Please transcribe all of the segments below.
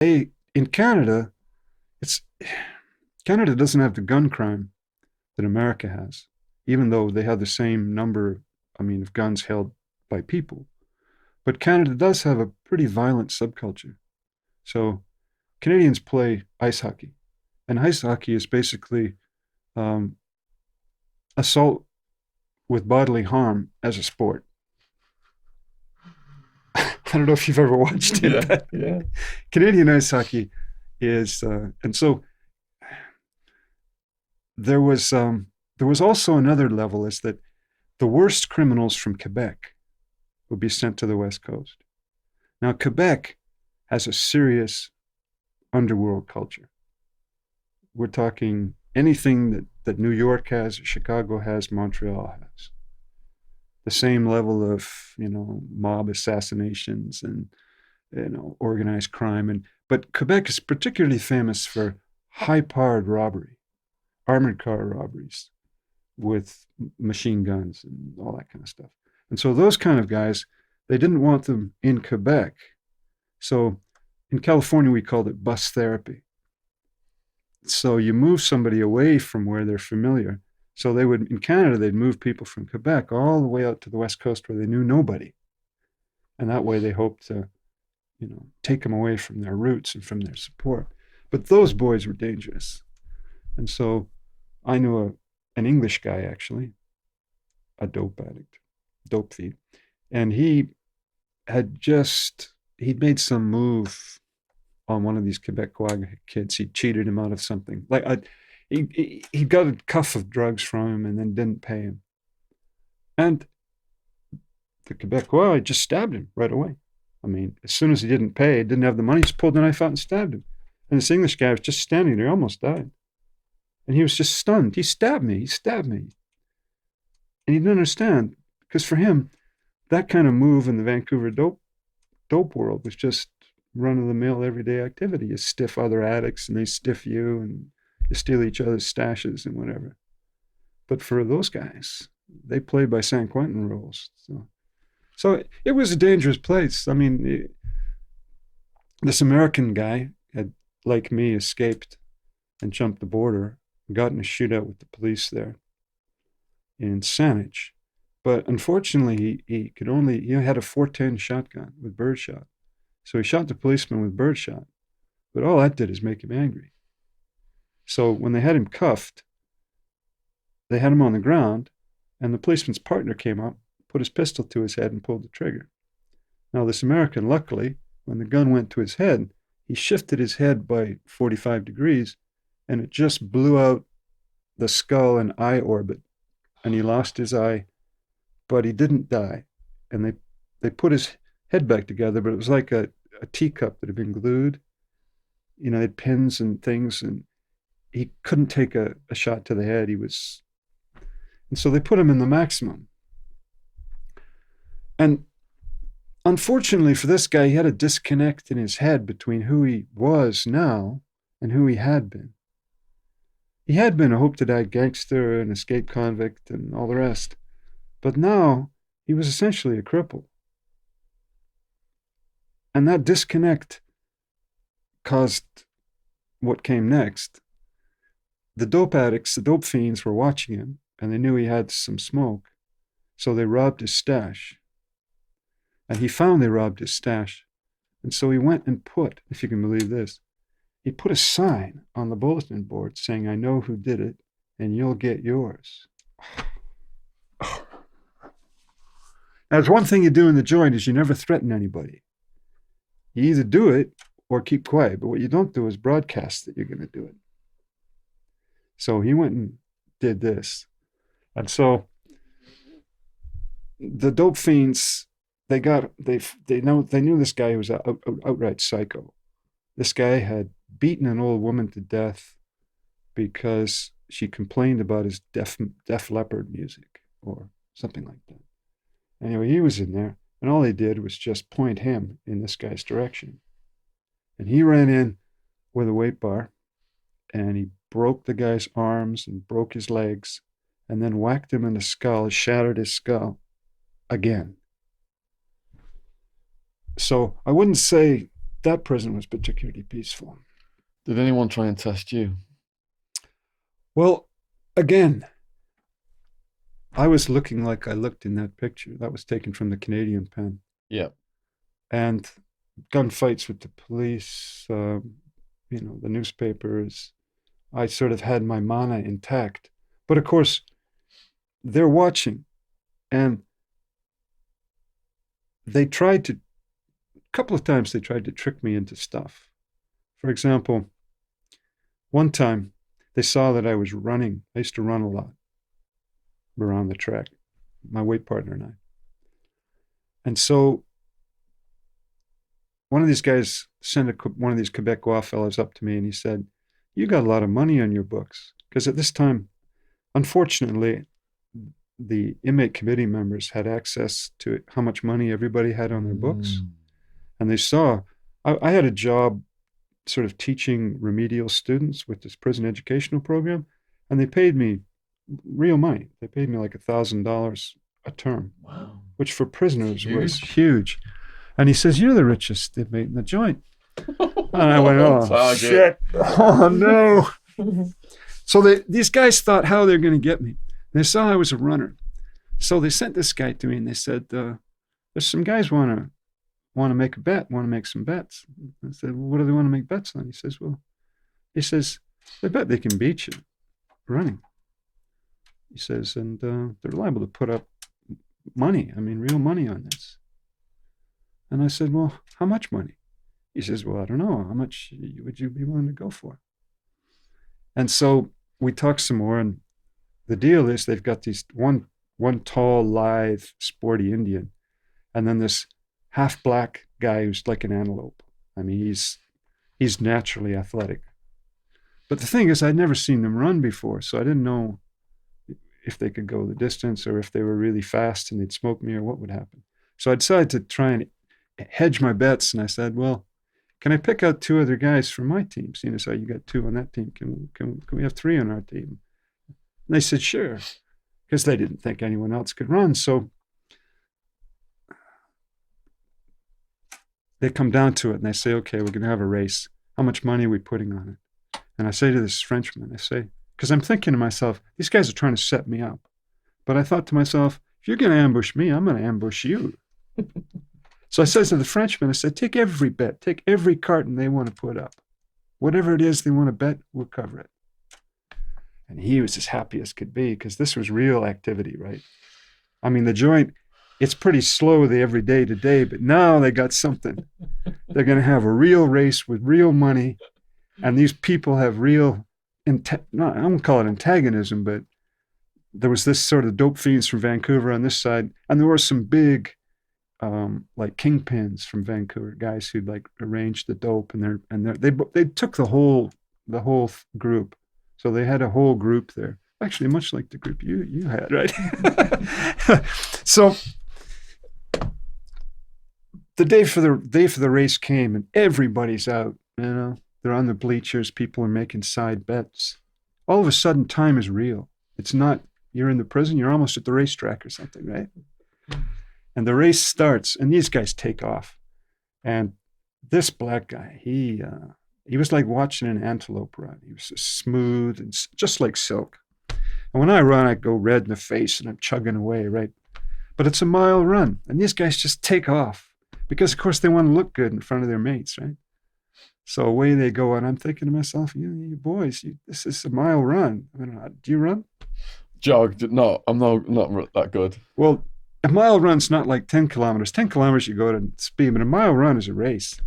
In Canada, it's Canada doesn't have the gun crime that America has, even though they have the same number, I mean, of guns held by people. But Canada does have a pretty violent subculture. So Canadians play ice hockey, and ice hockey is basically um, assault with bodily harm as a sport. I don't know if you've ever watched it, Yeah, but yeah. Canadian ice hockey is, and so there was um, there was also another level is that the worst criminals from Quebec would be sent to the West Coast. Now, Quebec has a serious underworld culture. We're talking anything that New York has, Chicago has, Montreal has. The same level of, mob assassinations and, organized crime. But Quebec is particularly famous for high-powered robbery, armored car robberies with machine guns and all that kind of stuff. And so those kind of guys, they didn't want them in Quebec. So in California, we called it bus therapy. So you move somebody away from where they're familiar. So they would, in Canada, they'd move people from Quebec all the way out to the West Coast where they knew nobody. And that way they hoped to, take them away from their roots and from their support. But those boys were dangerous. And so I knew an English guy, actually, a dope addict, dope fiend. And he'd made some move on one of these Quebecois kids. He cheated him out of something. He got a cuff of drugs from him and then didn't pay him. And the Quebecois just stabbed him right away. I mean, as soon as he didn't pay, didn't have the money, he just pulled the knife out and stabbed him. And this English guy was just standing there, almost died. And he was just stunned. He stabbed me. He stabbed me. And he didn't understand because for him, that kind of move in the Vancouver dope world was just run of the mill everyday activity. You stiff other addicts and they stiff you and you steal each other's stashes and whatever. But for those guys, they played by San Quentin rules. So it was a dangerous place. I mean, this American guy had, like me, escaped and jumped the border, got in a shootout with the police there in Saanich. But unfortunately, he had a 410 shotgun with birdshot. So he shot the policeman with birdshot. But all that did is make him angry. So when they had him cuffed, they had him on the ground, and the policeman's partner came up, put his pistol to his head, and pulled the trigger. Now, this American, luckily, when the gun went to his head, he shifted his head by 45 degrees, and it just blew out the skull and eye orbit, and he lost his eye, but he didn't die. And they put his head back together, but it was like a teacup that had been glued. They had pins and things, and he couldn't take a shot to the head. And so they put him in the maximum. And unfortunately for this guy, he had a disconnect in his head between who he was now and who he had been. He had been a hope to die gangster, an escaped convict, and all the rest. But now he was essentially a cripple. And that disconnect caused what came next. The dope addicts, the dope fiends were watching him, and they knew he had some smoke. So they robbed his stash. And he found they robbed his stash. And so he went and put, if you can believe this, he put a sign on the bulletin board saying, "I know who did it, and you'll get yours." Now, there's one thing you do in the joint is you never threaten anybody. You either do it or keep quiet. But what you don't do is broadcast that you're going to do it. So he went and did this. And so the dope fiends, they knew this guy was an outright psycho. This guy had beaten an old woman to death because she complained about his Def Leppard music or something like that. Anyway, he was in there, and all they did was just point him in this guy's direction. And he ran in with a weight bar, and he broke the guy's arms and broke his legs, and then whacked him in the skull, shattered his skull again. So I wouldn't say that prison was particularly peaceful. Did anyone try and test you? Well, again, I was looking like I looked in that picture. That was taken from the Canadian pen. Yeah. And gunfights with the police, the newspapers. I sort of had my mana intact. But of course, they're watching. And they tried to, a couple of times, they tried to trick me into stuff. For example, one time they saw that I was running. I used to run a lot around the track, my weight partner and I. And so one of these guys sent one of these Quebecois fellows up to me and he said, "You got a lot of money on your books." Because at this time, unfortunately, the inmate committee members had access to how much money everybody had on their books. And they saw, I had a job sort of teaching remedial students with this prison educational program, and they paid me real money. They paid me like $1,000 a term, Wow. which for prisoners was Huge. huge. And he says, "You're the richest inmate in the joint." And I went, "Oh, Target. shit. Oh, no." So these guys thought how they're going to get me. They saw I was a runner. So they sent this guy to me and they said, "There's some guys want to make a bet, want to make some bets." I said, "Well, what do they want to make bets on?" He says, "They bet they can beat you running." He says, "And they're liable to put up money, I mean, real money on this." And I said, "Well, how much money?" He says, "Well, I don't know. How much would you be willing to go for?" And so we talked some more, and the deal is they've got these one tall, lithe, sporty Indian, and then this half black guy who's like an antelope. I mean, he's naturally athletic. But the thing is, I'd never seen them run before, so I didn't know if they could go the distance or if they were really fast and they'd smoke me or what would happen. So I decided to try and hedge my bets, and I said, "Well, can I pick out two other guys from my team? Seeing as how you got two on that team, can we have three on our team?" And they said, "Sure," because they didn't think anyone else could run. So they come down to it and they say, "Okay, we're going to have a race. How much money are we putting on it?" And I say to this Frenchman, I say, because I'm thinking to myself, these guys are trying to set me up. But I thought to myself, if you're going to ambush me, I'm going to ambush you. So I said to the Frenchman, I said, "Take every bet, take every carton they want to put up. Whatever it is they want to bet, we'll cover it." And he was as happy as could be because this was real activity, right? I mean, the joint, it's pretty slow the every day to day, but now they got something. They're going to have a real race with real money, and these people have real, no, I won't call it antagonism, but there was this sort of dope fiends from Vancouver on this side, and there were some big, like kingpins from Vancouver, guys who'd like arranged the dope, and they took the whole group, so they had a whole group there. Actually, much like the group you had, right? So the day for the race came, and everybody's out. They're on the bleachers. People are making side bets. All of a sudden, time is real. It's not you're in the prison. You're almost at the racetrack or something, right? And the race starts, and these guys take off. And this black guy, he was like watching an antelope run. He was so smooth and just like silk. And when I run, I go red in the face and I'm chugging away, right? But it's a mile run, and these guys just take off because, of course, they want to look good in front of their mates, right? So away they go, and I'm thinking to myself, you boys, this is a mile run. I mean, do you run? Jog. No, I'm not that good. Well, a mile run's not like 10 kilometers. 10 kilometers you go at speed, but a mile run is a race.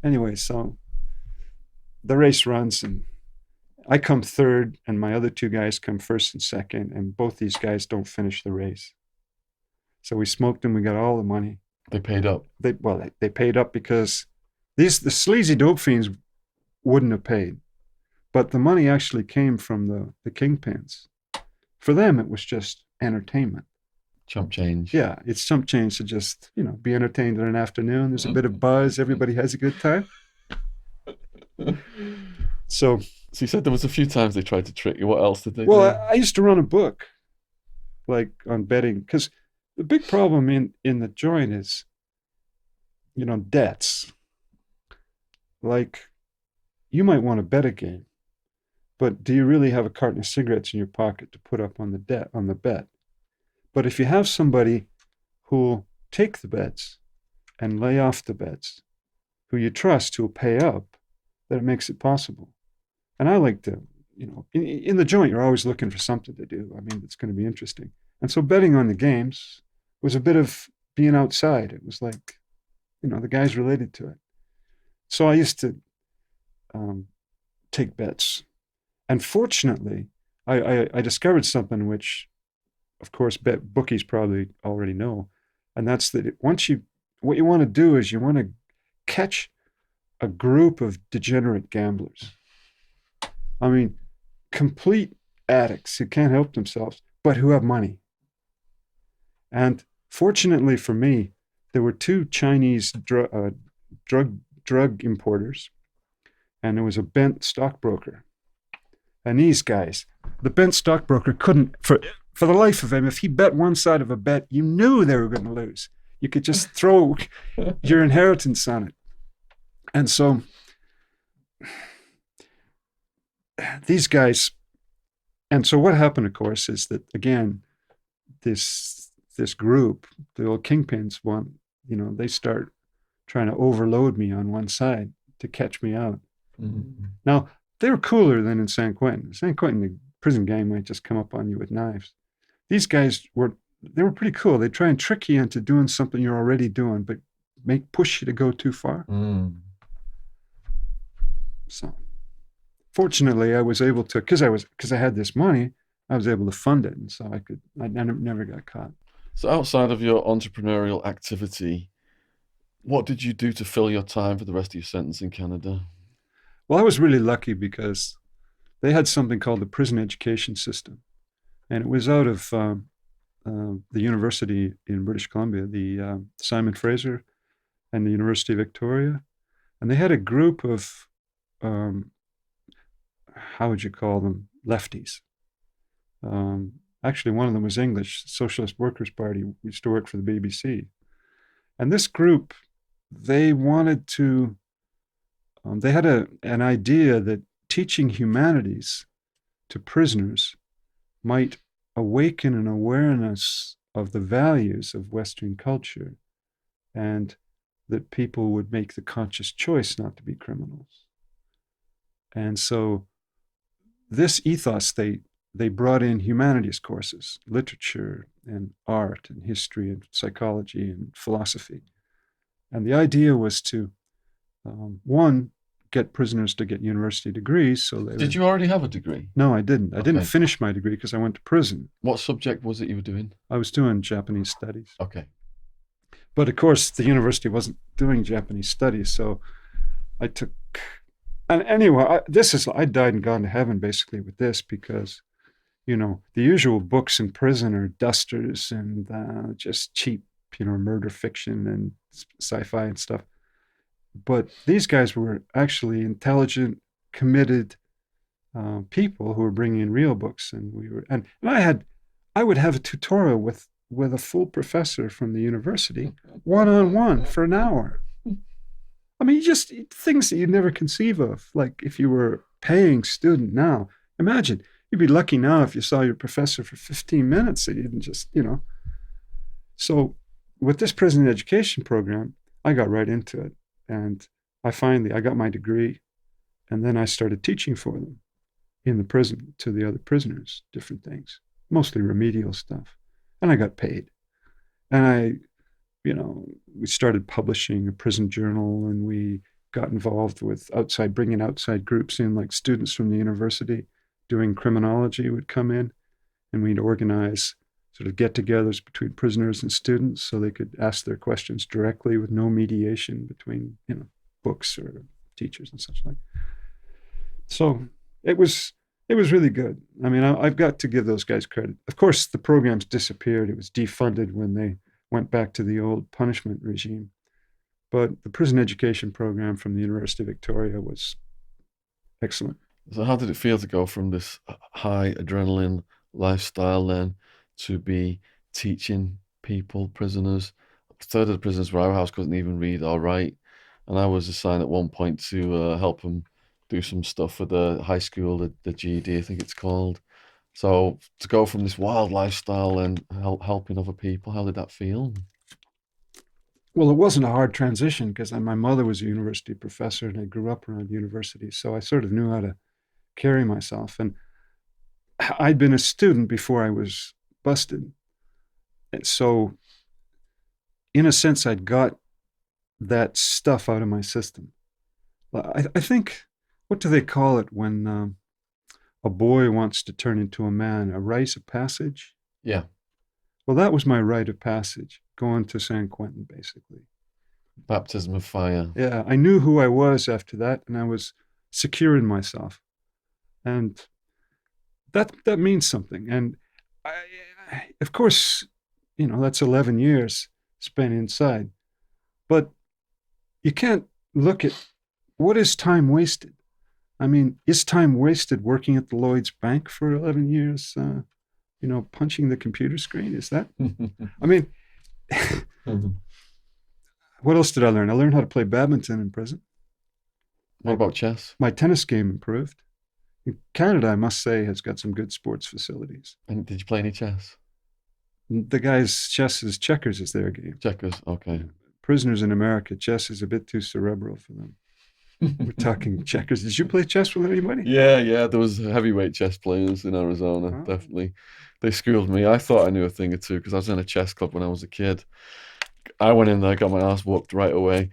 Anyway, so the race runs, and I come third, and my other two guys come first and second, and both these guys don't finish the race. So we smoked them. We got all the money. They paid up. They paid up because the sleazy dope fiends wouldn't have paid, but the money actually came from the kingpins. For them, it was just entertainment. Chump change. Yeah, it's chump change to just be entertained in an afternoon. There's a bit of buzz. Everybody has a good time. So you said there was a few times they tried to trick you. What else did they do? Well, I used to run a book, like on betting, because the big problem in the joint is, debts. like you might want to bet a game, but do you really have a carton of cigarettes in your pocket to put up on the bet? But if you have somebody who'll take the bets and lay off the bets, who you trust, who'll pay up, then it makes it possible. And I like to, in the joint, you're always looking for something to do. I mean, it's going to be interesting. And so betting on the games was a bit of being outside. It was like, the guys related to it. So I used to um, take bets. And fortunately, I discovered something which, of course, bookies probably already know. And that's that what you want to do is you want to catch a group of degenerate gamblers. I mean, complete addicts who can't help themselves, but who have money. And fortunately for me, there were two Chinese drug importers, and there was a bent stockbroker. And these guys, the bent stockbroker couldn't, for the life of him, if he bet one side of a bet, you knew they were going to lose. You could just throw your inheritance on it. And so these guys, and so what happened, of course, is that again, this group, the old kingpins, they start trying to overload me on one side to catch me out. Mm-hmm. Now they were cooler than in San Quentin. San Quentin, the prison gang might just come up on you with knives. These guys were pretty cool. They try and trick you into doing something you're already doing, but push you to go too far. Mm. So fortunately, I was able to, because I had this money, I was able to fund it, and so I never got caught. So outside of your entrepreneurial activity, what did you do to fill your time for the rest of your sentence in Canada? Well, I was really lucky because they had something called the prison education system, and it was out of the university in British Columbia, the Simon Fraser and the University of Victoria, and they had a group of how would you call them, lefties. Actually, one of them was English, Socialist Workers' Party, used to work for the BBC. And this group, they wanted to, they had an idea that teaching humanities to prisoners might awaken an awareness of the values of Western culture, and that people would make the conscious choice not to be criminals. And so this ethos, they brought in humanities courses, literature and art and history and psychology and philosophy. And the idea was to, one, get prisoners to get university degrees. So Did you already have a degree? No, I didn't. I didn't Okay. finish my degree because I went to prison. What subject was it you were doing? I was doing Japanese studies. Okay. But of course, the university wasn't doing Japanese studies. So I took, and anyway, I died and gone to heaven basically with this because, the usual books in prison are dusters and just cheap, murder fiction and sci-fi and stuff. But these guys were actually intelligent, committed people who were bringing in real books, and I would have a tutorial with a full professor from the university, one-on-one for an hour. I mean, just things that you'd never conceive of. Like if you were a paying student now, imagine you'd be lucky now if you saw your professor for 15 minutes. So you didn't just, So with this prison education program, I got right into it. And I got my degree, and then I started teaching for them in the prison to the other prisoners, different things, mostly remedial stuff. And I got paid. And we started publishing a prison journal, and we got involved with bringing outside groups in, like students from the university doing criminology would come in, and we'd organize sort of get-togethers between prisoners and students so they could ask their questions directly with no mediation between, books or teachers and such like. So it was really good. I mean, I've got to give those guys credit. Of course, the program's disappeared. It was defunded when they went back to the old punishment regime. But the prison education program from the University of Victoria was excellent. So how did it feel to go from this high adrenaline lifestyle then to be teaching people, prisoners? A third of the prisoners were our house couldn't even read or write. and I was assigned at one point to help him do some stuff for the high school, the GED, I think it's called. So to go from this wild lifestyle and helping other people, how did that feel? Well, it wasn't a hard transition because my mother was a university professor and I grew up around universities. So I sort of knew how to carry myself. And I'd been a student before I was busted. And so, in a sense, I'd got that stuff out of my system. I think, what do they call it when a boy wants to turn into a man? A rite of passage? Yeah, Well, that was my rite of passage, going to San Quentin, basically. baptism of fire. Yeah, I knew who I was after that, and I was secure in myself. And that means something. And of course, that's 11 years spent inside. But you can't look at what is time wasted. I mean, is time wasted working at the Lloyd's Bank for 11 years? Punching the computer screen? Is that? I mean, what else did I learn? I learned how to play badminton in prison. What about chess? My tennis game improved. Canada, I must say, has got some good sports facilities. And did you play any chess? The guys' chess is checkers is their game. Checkers, okay. Prisoners in America, chess is a bit too cerebral for them. We're talking checkers. Did you play chess with anybody? Yeah. There was heavyweight chess players in Arizona, Oh. definitely. They schooled me. I thought I knew a thing or two because I was in a chess club when I was a kid. I went in there, got my ass whooped right away.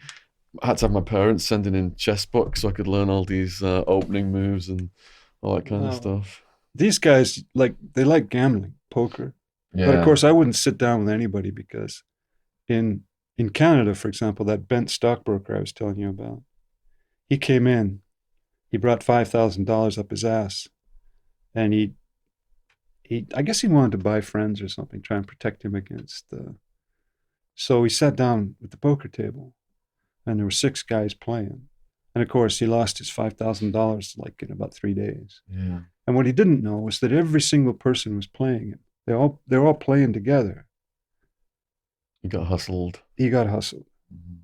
I had to have my parents sending in chess books so I could learn all these opening moves and all that kind of stuff. These guys they like gambling, poker. But of Yeah, course, I wouldn't sit down with anybody because in in Canada, for example, that bent stockbroker I was telling you about, he came in, he brought $5,000 up his ass, and he I guess he wanted to buy friends or something, try and protect him against. So he sat down at the poker table, and there were six guys playing, and of course he lost his $5,000 like in about 3 days. yeah. And what he didn't know was that every single person was playing it. They're all playing together. You got hustled. He got hustled, Mhm.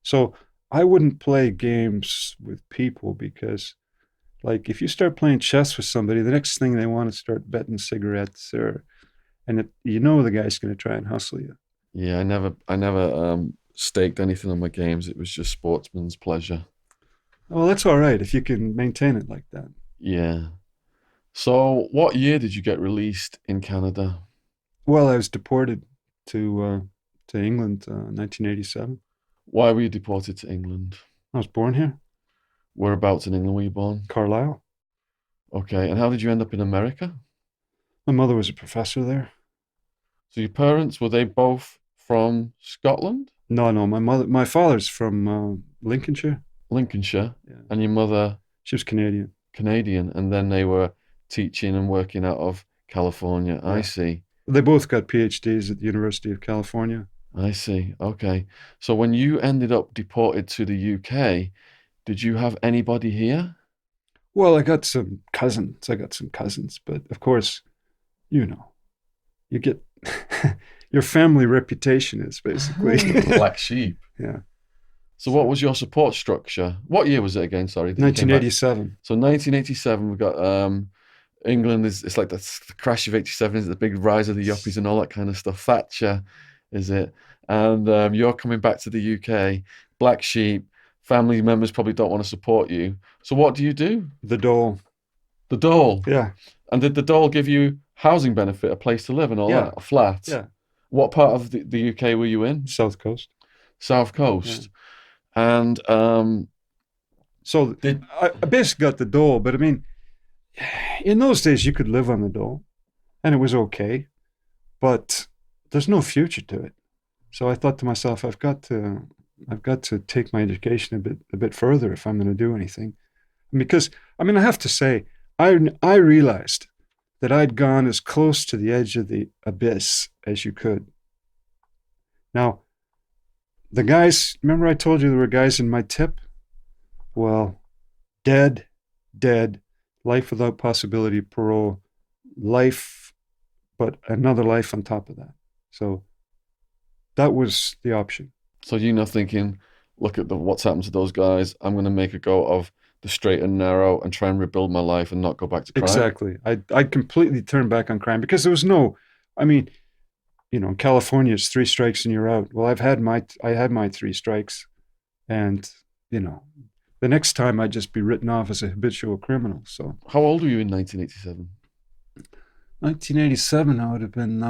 So I wouldn't play games with people because, like, if you start playing chess with somebody, the next thing they want to start betting cigarettes the guy's going to try and hustle you. Yeah, I never staked anything on my games. It was just sportsman's pleasure. Well, that's all right if you can maintain it like that. Yeah. So, what year did you get released in Canada? Well, I was deported to England, 1987. Why were you deported to England? I was born here, Whereabouts in England were you born? Carlisle. Okay, and how did you end up in America? My mother was a professor there. So your parents, were they both from Scotland? No, no, my father's from Lincolnshire. Lincolnshire, Yeah, and your mother she was Canadian. Canadian, and then they were teaching and working out of California. I Yeah, see. they both got PhDs at the University of California. I see. Okay. So when you ended up deported to the UK, did you have anybody here? Well, I got some cousins. But of course, you know, you get your family reputation is basically Black sheep. yeah. So what was your support structure? What year was it again? Sorry, that you came back. 1987. So 1987, we've got England is it's like the crash of 87 is the big rise of the yuppies and all that kind of stuff. Thatcher, is it? And you're coming back to the UK, black sheep, family members probably don't want to support you. So what do you do? The Dole. The dole. Yeah, And did the dole give you housing benefit, a place to live and all yeah, that? A flat? yeah. What part of the UK were you in? South Coast. South Yeah. Coast. And So did I basically got the Dole, but I mean, in those days you could live on the Dole, and it was okay, but there's no future to it. So I thought to myself, I've got to take my education a bit further if I'm going to do anything. Because I mean, I have to say, I realized that I'd gone as close to the edge of the abyss as you could. Now, the guys, remember I told you there were guys in my tip? Well, dead, dead, life without possibility of parole, life, but another life on top of that. So that was the option. So you're not thinking, look at what's happened to those guys. I'm going to make a go of the straight and narrow and try and rebuild my life and not go back to crime. Exactly. I completely turned back on crime because there was no. I mean, in California, it's three strikes and you're out. Well, I had my three strikes, and you know, the next time I'd just be written off as a habitual criminal. So How old were you in 1987? 1987, I would have been